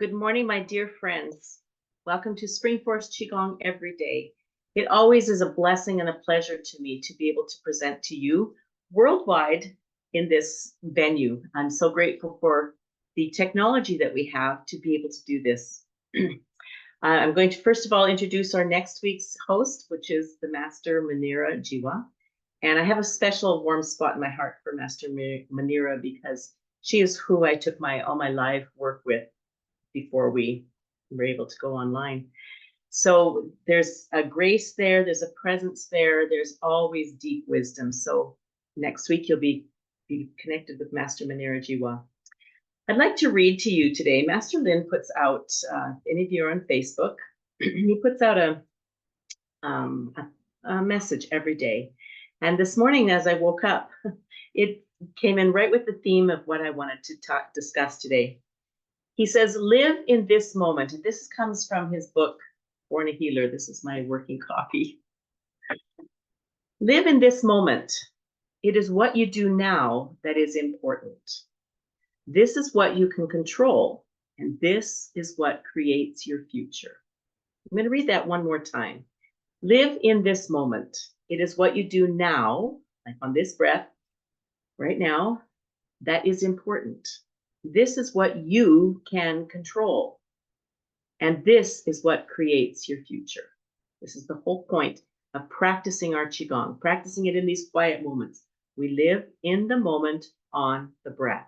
Good morning, my dear friends. Welcome to Spring Forest Qigong Every Day. It always is a blessing and a pleasure to me to be able to present to you worldwide in this venue. I'm so grateful for the technology that we have to be able to do this. I'm going to first of all introduce our next week's host, which is the Master Manira Jiwa. And I have a special warm spot in my heart for Master Manira because she is who I took all my live work with before we were able to go online. So there's a grace there, there's a presence there, there's always deep wisdom. So next week you'll be connected with Master Manira Jiwa. I'd like to read to you today. Master Lin puts out, if any of you are on Facebook, he puts out a message every day. And this morning as I woke up, it came in right with the theme of what I wanted to discuss today. He says, live in this moment. And this comes from his book, Born a Healer. This is my working copy. Live in this moment. It is what you do now that is important. This is what you can control. And this is what creates your future. I'm going to read that one more time. Live in this moment. It is what you do now, like on this breath, right now, that is important. This is what you can control. And this is what creates your future. This is the whole point of practicing our Qigong, practicing it in these quiet moments. We live in the moment on the breath.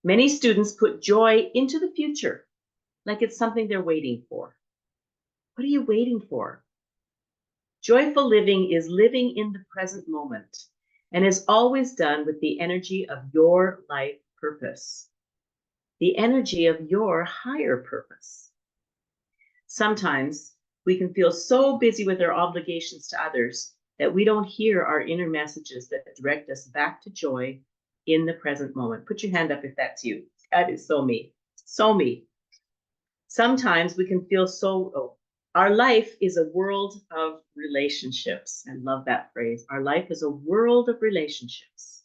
Many students put joy into the future, like it's something they're waiting for. What are you waiting for? Joyful living is living in the present moment and is always done with the energy of your life purpose, the energy of your higher purpose. Sometimes we can feel so busy with our obligations to others that we don't hear our inner messages that direct us back to joy in the present moment. Put your hand up if that's you. That is so me. So me. Sometimes we can feel our life is a world of relationships. I love that phrase. Our life is a world of relationships.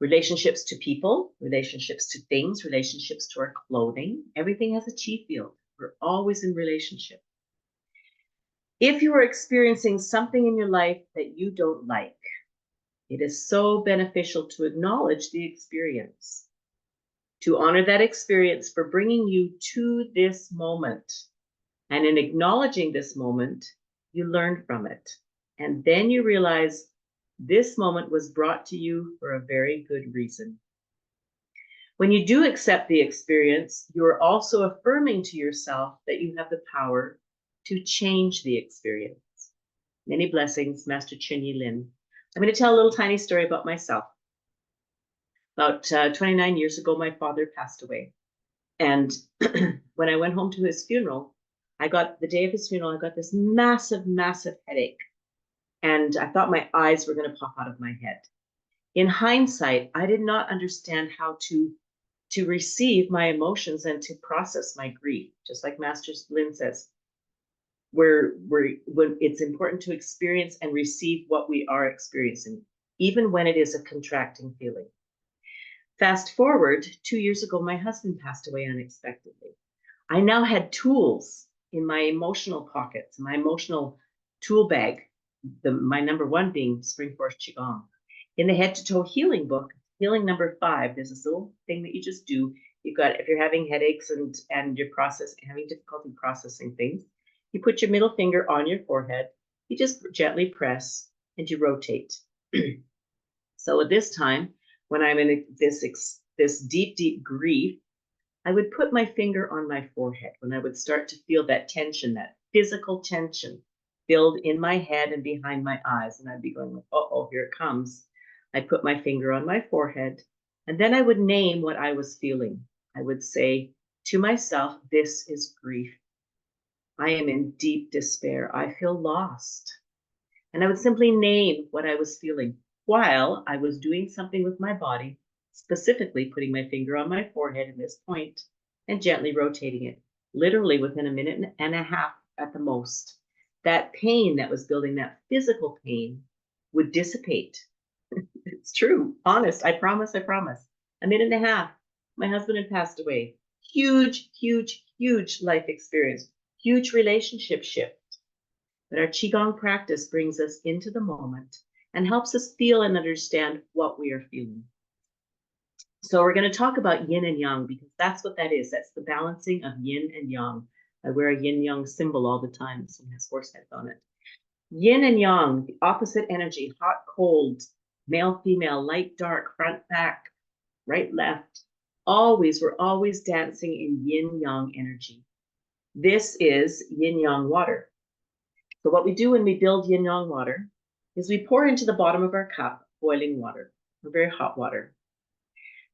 Relationships to people, relationships to things, relationships to our clothing. Everything has a chi field. We're always in relationship. If you are experiencing something in your life that you don't like, it is so beneficial to acknowledge the experience, to honor that experience for bringing you to this moment. And in acknowledging this moment, you learn from it. And then you realize this moment was brought to you for a very good reason. When you do accept the experience, you are also affirming to yourself that you have the power to change the experience. Many blessings, Master Chunyi Lin. I'm going to tell a little tiny story about myself. About 29 years ago, my father passed away. And when I went home to his funeral, the day of his funeral, I got this massive, massive headache. And I thought my eyes were going to pop out of my head. In hindsight, I did not understand how to receive my emotions and to process my grief, just like Master Lin says. When it's important to experience and receive what we are experiencing, even when it is a contracting feeling. Fast forward, 2 years ago, my husband passed away unexpectedly. I now had tools in my emotional pockets, my emotional tool bag, my number one being Spring Forest Qigong. In the Head to Toe Healing book, healing number 5, there's this little thing that you just do. If you're having headaches and you're having difficulty processing things, you put your middle finger on your forehead, you just gently press and you rotate. So at this time, when I'm in this deep, deep grief, I would put my finger on my forehead when I would start to feel that tension, that physical tension build in my head and behind my eyes. And I'd be going, uh-oh, here it comes. I'd put my finger on my forehead, and then I would name what I was feeling. I would say to myself, this is grief. I am in deep despair. I feel lost. And I would simply name what I was feeling while I was doing something with my body, specifically putting my finger on my forehead at this point and gently rotating it, literally within a minute and a half at the most. That pain that was building, that physical pain, would dissipate. It's true, honest, I promise. A minute and a half. My husband had passed away. Huge, huge, huge life experience, huge relationship shift. But our Qigong practice brings us into the moment and helps us feel and understand what we are feeling. So we're going to talk about yin and yang because that's what that is. That's the balancing of yin and yang. I wear a yin-yang symbol all the time. This one has horse heads on it. Yin and yang, the opposite energy, hot, cold, male, female, light, dark, front, back, right, left. We're always dancing in yin-yang energy. This is yin-yang water. So what we do when we build yin-yang water is we pour into the bottom of our cup boiling water, or very hot water.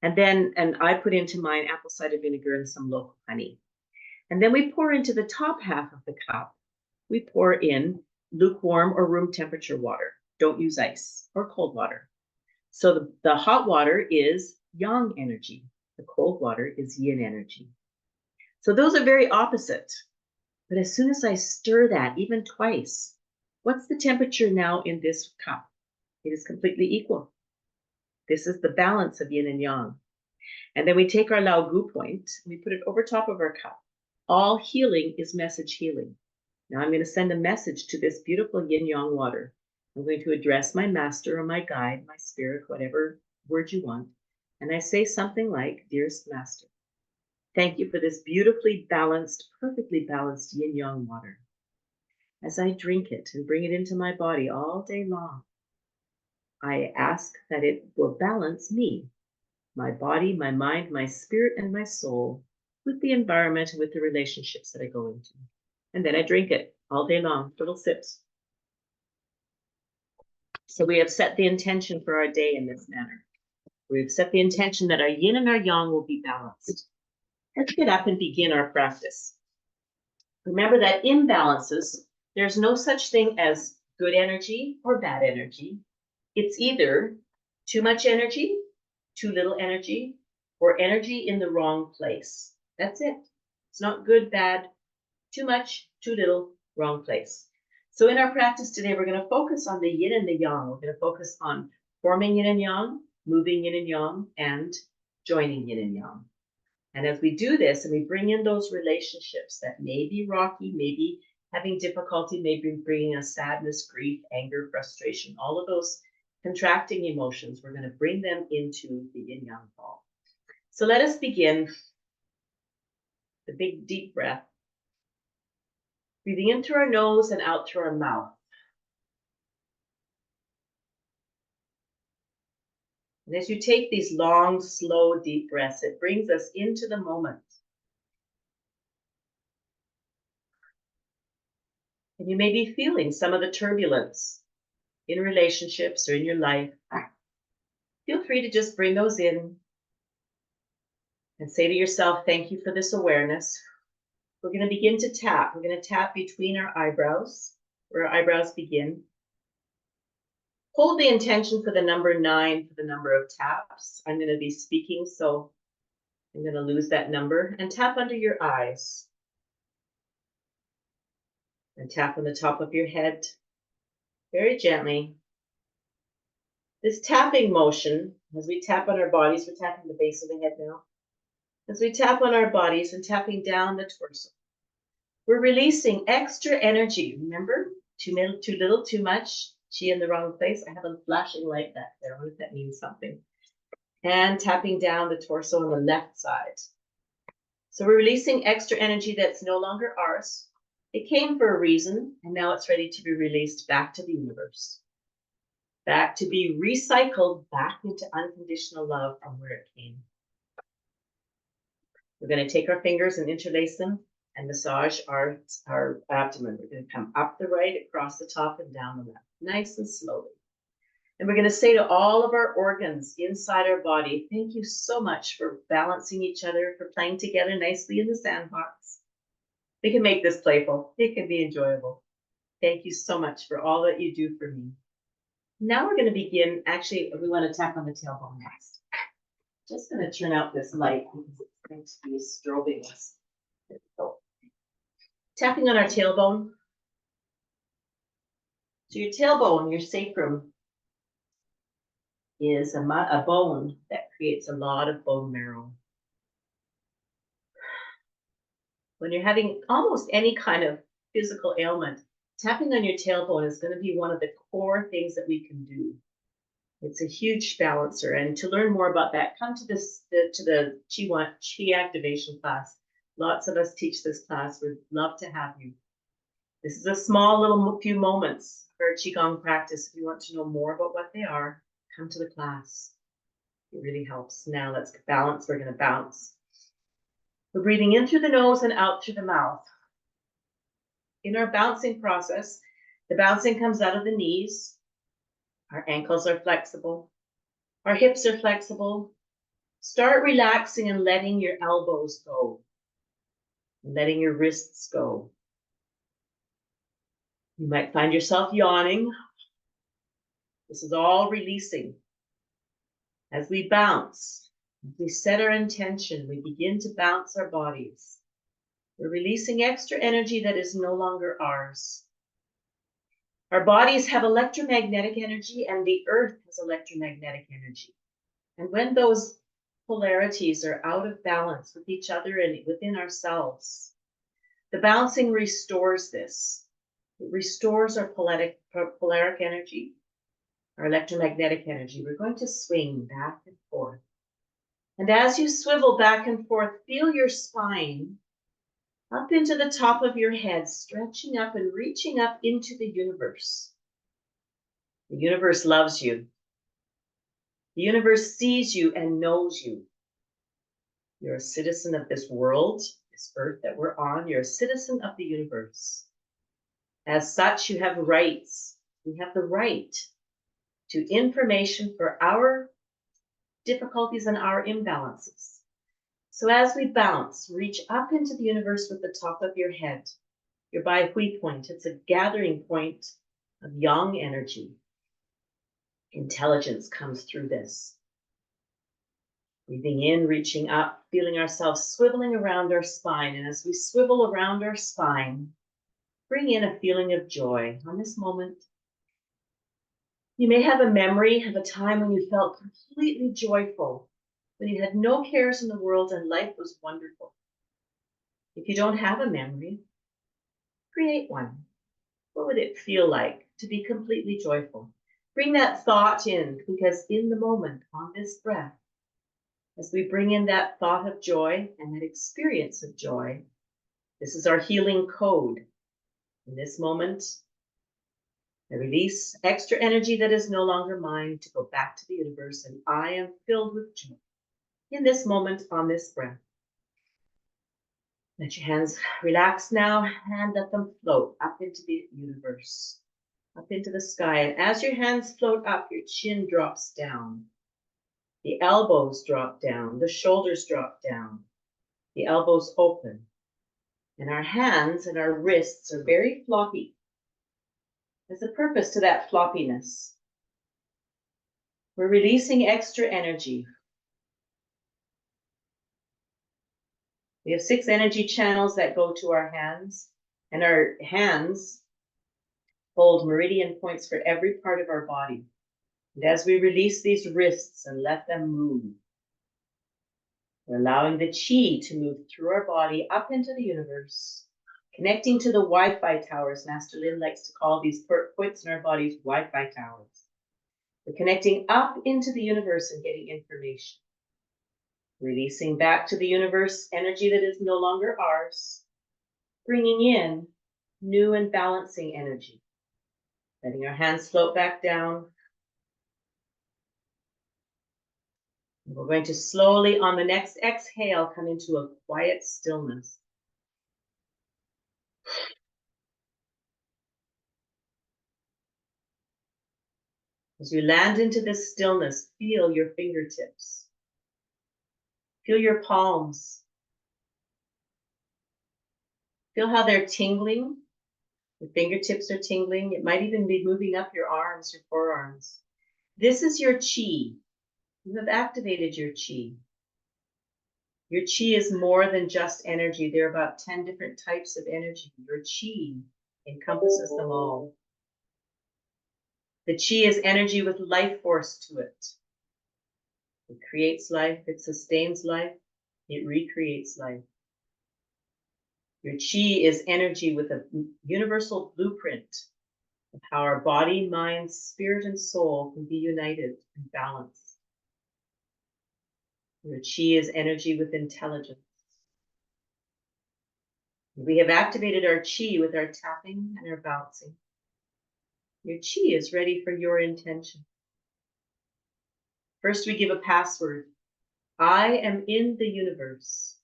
And I put into mine apple cider vinegar and some local honey. And then we pour into the top half of the cup, we pour in lukewarm or room temperature water. Don't use ice or cold water. So the hot water is yang energy. The cold water is yin energy. So those are very opposite. But as soon as I stir that, even twice, what's the temperature now in this cup? It is completely equal. This is the balance of yin and yang. And then we take our Lao Gu point, and we put it over top of our cup. All healing is message healing. Now I'm going to send a message to this beautiful yin-yang water. I'm going to address my master or my guide, my spirit, whatever word you want. And I say something like, dearest master, thank you for this beautifully balanced, perfectly balanced yin-yang water. As I drink it and bring it into my body all day long, I ask that it will balance me, my body, my mind, my spirit, and my soul with the environment and with the relationships that I go into. And then I drink it all day long, little sips. So we have set the intention for our day in this manner. We've set the intention that our yin and our yang will be balanced. Let's get up and begin our practice. Remember that imbalances, there's no such thing as good energy or bad energy. It's either too much energy, too little energy, or energy in the wrong place. That's it. It's not good, bad, too much, too little, wrong place. So in our practice today, we're going to focus on the yin and the yang. We're going to focus on forming yin and yang, moving yin and yang, and joining yin and yang. And as we do this and we bring in those relationships that may be rocky, maybe having difficulty, maybe bringing us sadness, grief, anger, frustration, all of those contracting emotions, we're going to bring them into the yin-yang ball. So let us begin the big deep breath. Breathing in through our nose and out through our mouth. And as you take these long, slow, deep breaths, it brings us into the moment. And you may be feeling some of the turbulence in relationships or in your life. Feel free to just bring those in and say to yourself, thank you for this awareness. We're going to begin to tap. We're going to tap between our eyebrows, where our eyebrows begin. Hold the intention for the number 9 for the number of taps. I'm going to be speaking, so I'm going to lose that number. And tap under your eyes. And tap on the top of your head, very gently. This tapping motion, as we tap on our bodies, we're tapping the base of the head now. As we tap on our bodies and tapping down the torso, we're releasing extra energy. Remember, too little, too much. Chi in the wrong place. I have a flashing light back there. I wonder if that means something. And tapping down the torso on the left side. So we're releasing extra energy that's no longer ours. It came for a reason, and now it's ready to be released back to the universe. Back to be recycled back into unconditional love from where it came. We're going to take our fingers and interlace them and massage our abdomen. We're going to come up the right, across the top, and down the left, nice and slowly. And we're going to say to all of our organs inside our body, thank you so much for balancing each other, for playing together nicely in the sandbox. We can make this playful. It can be enjoyable. Thank you so much for all that you do for me. Now we're going to begin. Actually, we want to tap on the tailbone next. Just going to turn out this light because it's going to be strobing us. There we go. Tapping on our tailbone. So your tailbone, your sacrum, is a bone that creates a lot of bone marrow. When you're having almost any kind of physical ailment, tapping on your tailbone is going to be one of the core things that we can do. It's a huge balancer. And to learn more about that, come to the Qi activation class. Lots of us teach this class. We'd love to have you. This is a small little few moments for Qigong practice. If you want to know more about what they are, come to the class. It really helps. Now let's balance. We're going to bounce. We're breathing in through the nose and out through the mouth. In our bouncing process, the bouncing comes out of the knees. Our ankles are flexible. Our hips are flexible. Start relaxing and letting your elbows go. And letting your wrists go. You might find yourself yawning. This is all releasing. As we bounce, as we set our intention, we begin to bounce our bodies. We're releasing extra energy that is no longer ours. Our bodies have electromagnetic energy and the earth has electromagnetic energy. And when those polarities are out of balance with each other and within ourselves, the bouncing restores this. It restores our polaric energy, our electromagnetic energy. We're going to swing back and forth. And as you swivel back and forth, feel your spine up into the top of your head, stretching up and reaching up into the universe. The universe loves you. The universe sees you and knows you. You're a citizen of this world, this earth that we're on. You're a citizen of the universe. As such, you have rights. We have the right to information for our difficulties and our imbalances. So as we bounce, reach up into the universe with the top of your head, your Bai Hui point. It's a gathering point of yang energy. Intelligence comes through this. Breathing in, reaching up, feeling ourselves swiveling around our spine. And as we swivel around our spine, bring in a feeling of joy on this moment. You may have a memory of a time when you felt completely joyful, when you had no cares in the world and life was wonderful. If you don't have a memory, create one. What would it feel like to be completely joyful? Bring that thought in, because in the moment, on this breath, as we bring in that thought of joy and that experience of joy, this is our healing code. In this moment, I release extra energy that is no longer mine to go back to the universe, and I am filled with joy. In this moment, on this breath. Let your hands relax now and let them float up into the universe, up into the sky. And as your hands float up, your chin drops down. The elbows drop down, the shoulders drop down, the elbows open. And our hands and our wrists are very floppy. There's a purpose to that floppiness. We're releasing extra energy. We have 6 energy channels that go to our hands, and our hands hold meridian points for every part of our body. And as we release these wrists and let them move, we're allowing the chi to move through our body up into the universe, connecting to the Wi-Fi towers. Master Lin likes to call these points in our bodies Wi-Fi towers. We're connecting up into the universe and getting information. Releasing back to the universe energy that is no longer ours, bringing in new and balancing energy. Letting our hands float back down. And we're going to slowly, on the next exhale, come into a quiet stillness. As you land into this stillness, feel your fingertips. Feel your palms. Feel how they're tingling. Your fingertips are tingling. It might even be moving up your arms, your forearms. This is your chi. You have activated your chi. Your chi is more than just energy. There are about 10 different types of energy. Your chi encompasses them all. The chi is energy with life force to it. It creates life, it sustains life, it recreates life. Your chi is energy with a universal blueprint of how our body, mind, spirit, and soul can be united and balanced. Your chi is energy with intelligence. We have activated our chi with our tapping and our bouncing. Your chi is ready for your intention. First, we give a password. I am in the universe.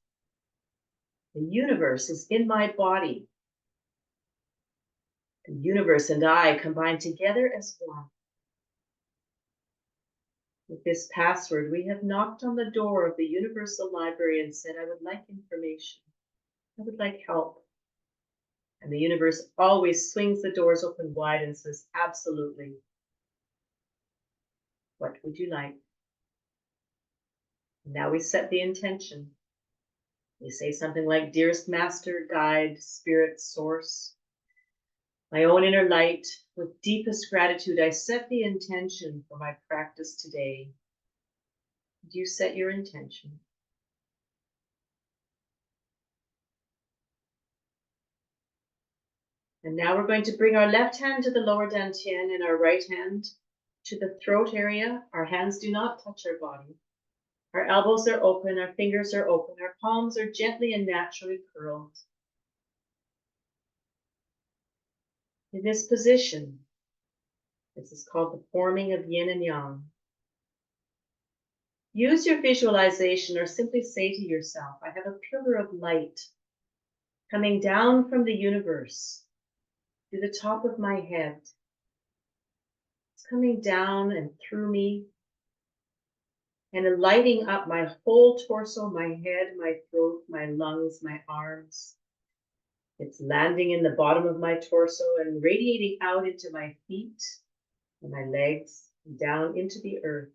The universe is in my body. The universe and I combine together as one. With this password, we have knocked on the door of the Universal Library and said, I would like information. I would like help. And the universe always swings the doors open wide and says, absolutely. What would you like? And now we set the intention. We say something like, dearest master, guide, spirit, source, my own inner light, with deepest gratitude, I set the intention for my practice today. Do you set your intention? And now we're going to bring our left hand to the lower dantian and our right hand to the throat area. Our hands do not touch our body. Our elbows are open, our fingers are open, our palms are gently and naturally curled. In this position, this is called the forming of Yin and Yang. Use your visualization or simply say to yourself, I have a pillar of light coming down from the universe to the top of my head. It's coming down and through me and lighting up my whole torso, my head, my throat, my lungs, my arms. It's landing in the bottom of my torso and radiating out into my feet and my legs, and down into the earth.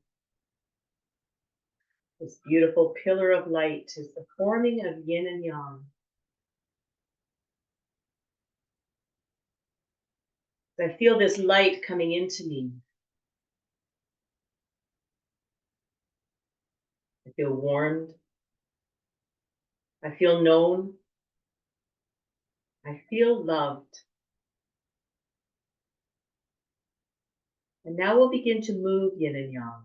This beautiful pillar of light is the forming of Yin and Yang. I feel this light coming into me. I feel warmed. I feel known. I feel loved. And now we'll begin to move Yin and Yang.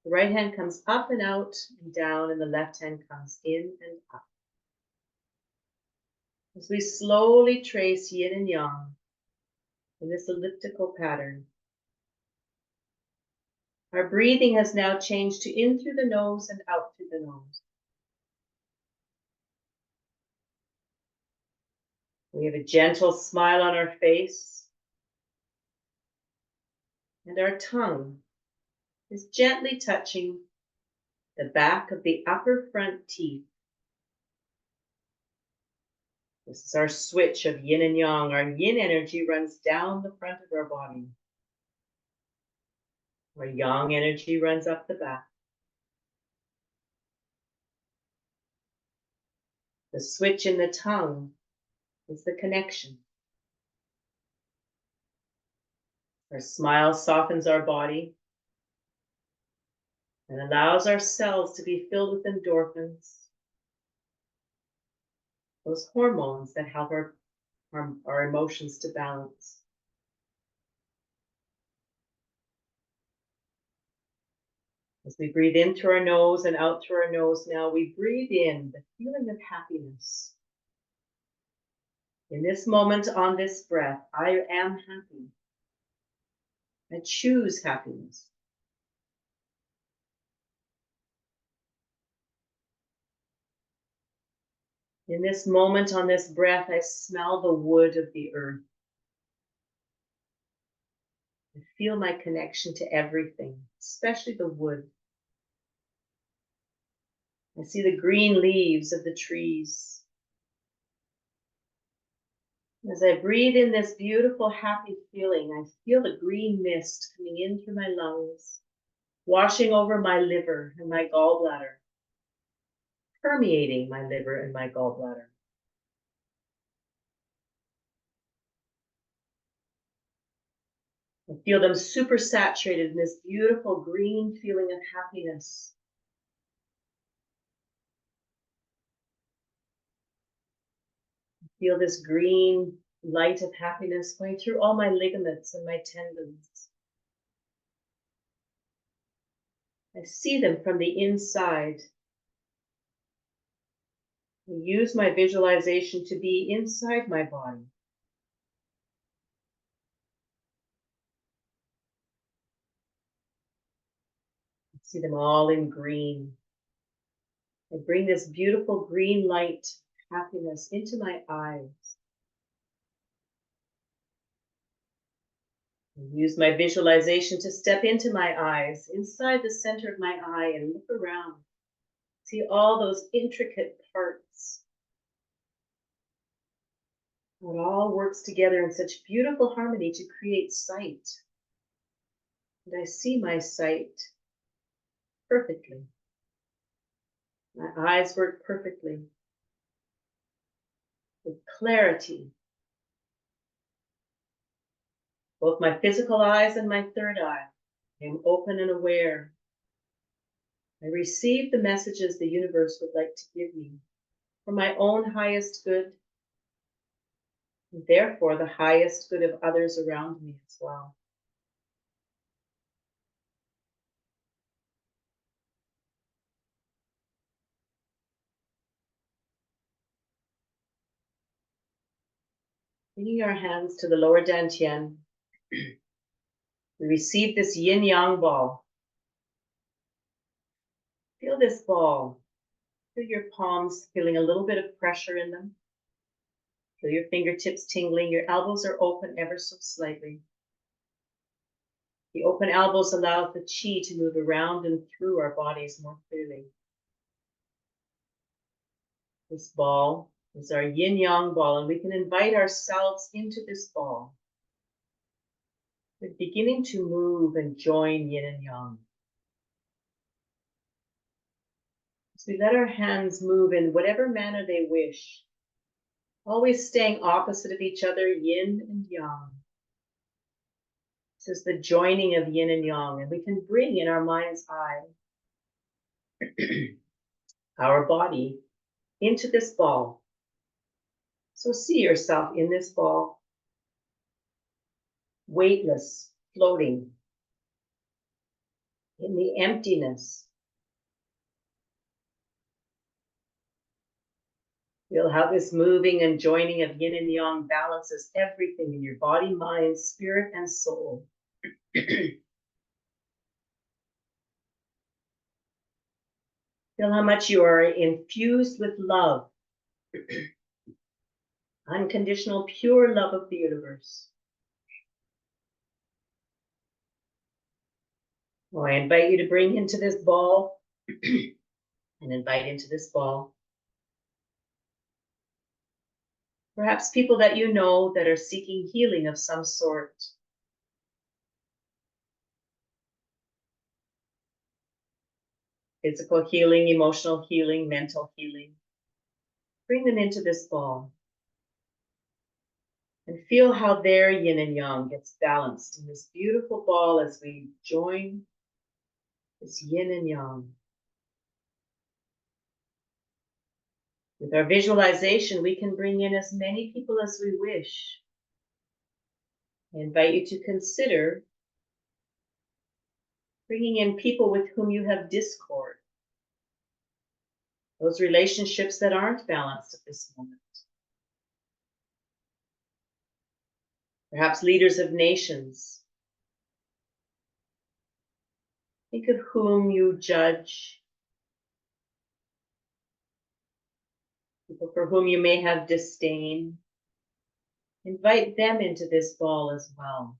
The right hand comes up and out and down, and the left hand comes in and up. As we slowly trace Yin and Yang in this elliptical pattern, our breathing has now changed to in through the nose and out through the nose. We have a gentle smile on our face, and our tongue is gently touching the back of the upper front teeth. This is our switch of Yin and Yang. Our Yin energy runs down the front of our body. Our Yang energy runs up the back. The switch in the tongue is the connection. Our smile softens our body and allows our cells to be filled with endorphins, those hormones that help our emotions to balance. As we breathe in through our nose and out through our nose now, we breathe in the feeling of happiness. In this moment, on this breath, I am happy. I choose happiness. In this moment, on this breath, I smell the wood of the earth. I feel my connection to everything, especially the wood. I see the green leaves of the trees. As I breathe in this beautiful, happy feeling, I feel the green mist coming in through my lungs, washing over my liver and my gallbladder, permeating my liver and my gallbladder. I feel them super saturated in this beautiful green feeling of happiness. Feel this green light of happiness going through all my ligaments and my tendons. I see them from the inside. I use my visualization to be inside my body. I see them all in green. I bring this beautiful green light, happiness into my eyes. I use my visualization to step into my eyes, inside the center of my eye, and look around. See all those intricate parts. It all works together in such beautiful harmony to create sight. And I see my sight perfectly. My eyes work perfectly, with clarity. Both my physical eyes and my third eye, I am open and aware. I receive the messages the universe would like to give me for my own highest good, and therefore the highest good of others around me as well. Bringing our hands to the lower dantian, we receive this yin-yang ball. Feel this ball. Feel your palms feeling a little bit of pressure in them. Feel your fingertips tingling. Your elbows are open ever so slightly. The open elbows allow the chi to move around and through our bodies more clearly. This ball is our yin-yang ball, and we can invite ourselves into this ball. We're beginning to move and join yin and yang. So we let our hands move in whatever manner they wish, always staying opposite of each other, yin and yang. This is the joining of yin and yang, and we can bring in our mind's eye our body into this ball. So see yourself in this ball, weightless, floating in the emptiness. Feel how this moving and joining of yin and yang balances everything in your body, mind, spirit, and soul. Feel how much you are infused with love, unconditional, pure love of the universe. Well, I invite you to bring into this ball and invite into this ball perhaps people that you know that are seeking healing of some sort. Physical healing, emotional healing, mental healing. Bring them into this ball. And feel how their yin and yang gets balanced in this beautiful ball as we join this yin and yang. With our visualization, we can bring in as many people as we wish. I invite you to consider bringing in people with whom you have discord, those relationships that aren't balanced at this moment. Perhaps leaders of nations. Think of whom you judge, people for whom you may have disdain. Invite them into this ball as well.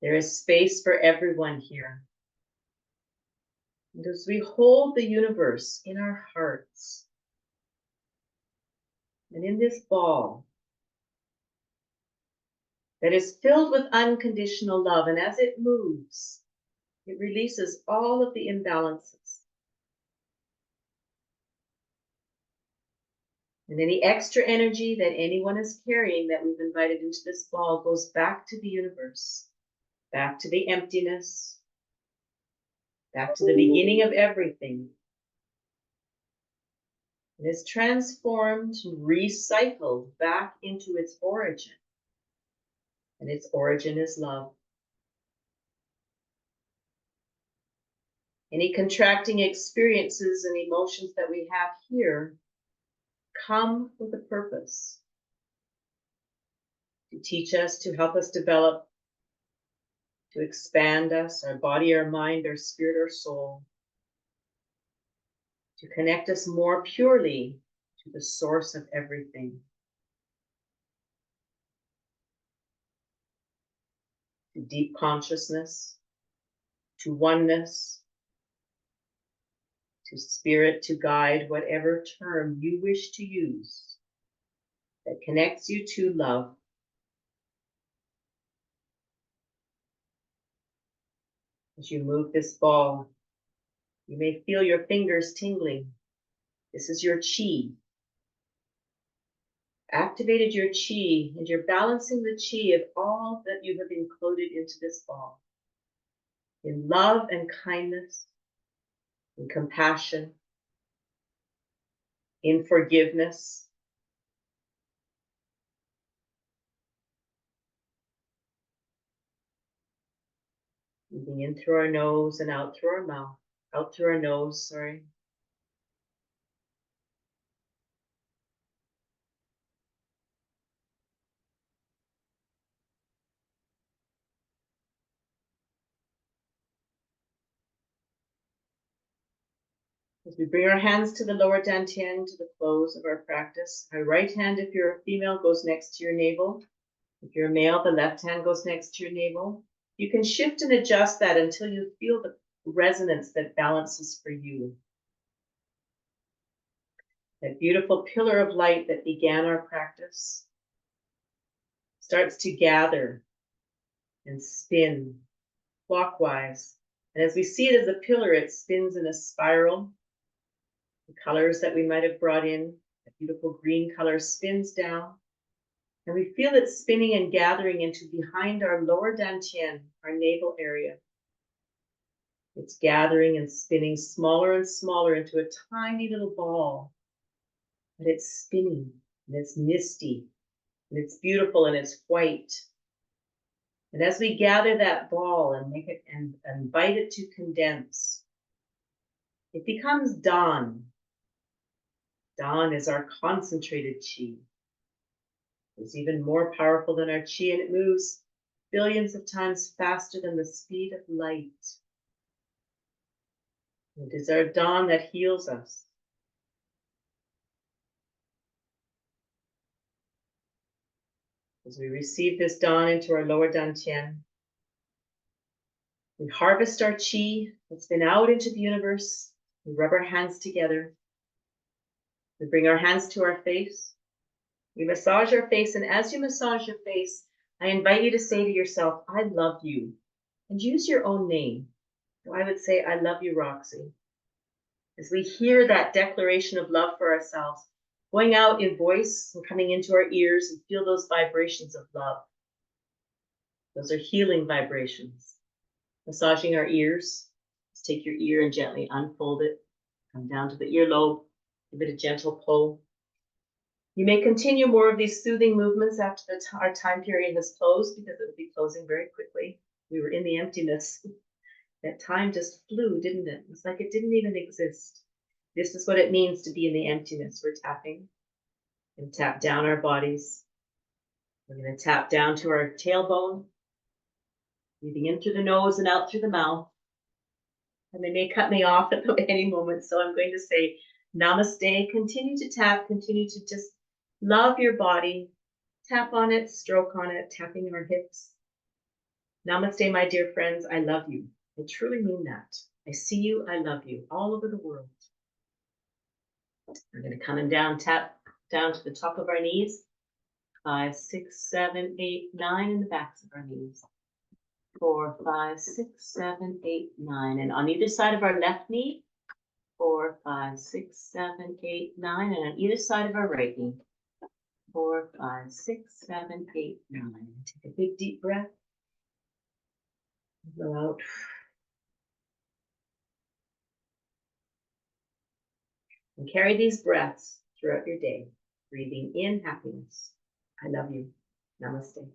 There is space for everyone here. And as we hold the universe in our hearts, and in this ball that is filled with unconditional love, and as it moves, it releases all of the imbalances. And any extra energy that anyone is carrying that we've invited into this ball goes back to the universe, back to the emptiness, back to the beginning of everything. and is transformed, recycled back into its origin. And its origin is love. Any contracting experiences and emotions that we have here come with a purpose to teach us, to help us develop, to expand us, our body, our mind, our spirit, our soul, to connect us more purely to the source of everything, to deep consciousness, to oneness, to spirit, to guide, whatever term you wish to use that connects you to love. As you move this ball, you may feel your fingers tingling. This is your chi. Activated your chi, and you're balancing the chi of all that you have included into this ball. In love and kindness, in compassion, in forgiveness. Moving in through our nose and out through our mouth. Out through our nose, sorry. As we bring our hands to the lower dantian, to the close of our practice, our right hand, if you're a female, goes next to your navel. If you're a male, the left hand goes next to your navel. You can shift and adjust that until you feel the resonance that balances for you. That beautiful pillar of light that began our practice starts to gather and spin clockwise. And as we see it as a pillar, it spins in a spiral. The colors that we might have brought in, that beautiful green color, spins down. And we feel it spinning and gathering into behind our lower dantian, our navel area. It's gathering and spinning smaller and smaller into a tiny little ball. But it's spinning, and it's misty, and it's beautiful, and it's white. And as we gather that ball and make it and invite it to condense, it becomes dawn. Dawn is our concentrated chi. It's even more powerful than our chi, and it moves billions of times faster than the speed of light. It is our dawn that heals us. As we receive this dawn into our lower dantian, we harvest our chi that's been out into the universe. We rub our hands together. We bring our hands to our face. We massage our face, and as you massage your face, I invite you to say to yourself, I love you, and use your own name. So I would say, I love you, Roxy. As we hear that declaration of love for ourselves, going out in voice and coming into our ears, and feel those vibrations of love. Those are healing vibrations. Massaging our ears. Let's take your ear and gently unfold it. Come down to the earlobe. Give it a gentle pull. You may continue more of these soothing movements after our time period has closed, because it will be closing very quickly. We were in the emptiness. That time just flew, didn't it? It's like it didn't even exist. This is what it means to be in the emptiness. We're tapping and tap down our bodies. We're going to tap down to our tailbone, breathing in through the nose and out through the mouth. And they may cut me off at any moment, so I'm going to say namaste. Continue to tap, continue to just love your body. Tap on it, stroke on it, tapping our hips. Namaste, my dear friends. I love you. I truly mean that. I see you. I love you all over the world. We're going to come down, tap down to the top of our knees. 5, 6, 7, 8, 9 in the backs of our knees. 4, 5, 6, 7, 8, 9. And on either side of our left knee. 4, 5, 6, 7, 8, 9. And on either side of our right knee. 4, 5, 6, 7, 8, 9. Take a big deep breath. Go out. And carry these breaths throughout your day, breathing in happiness. I love you. Namaste.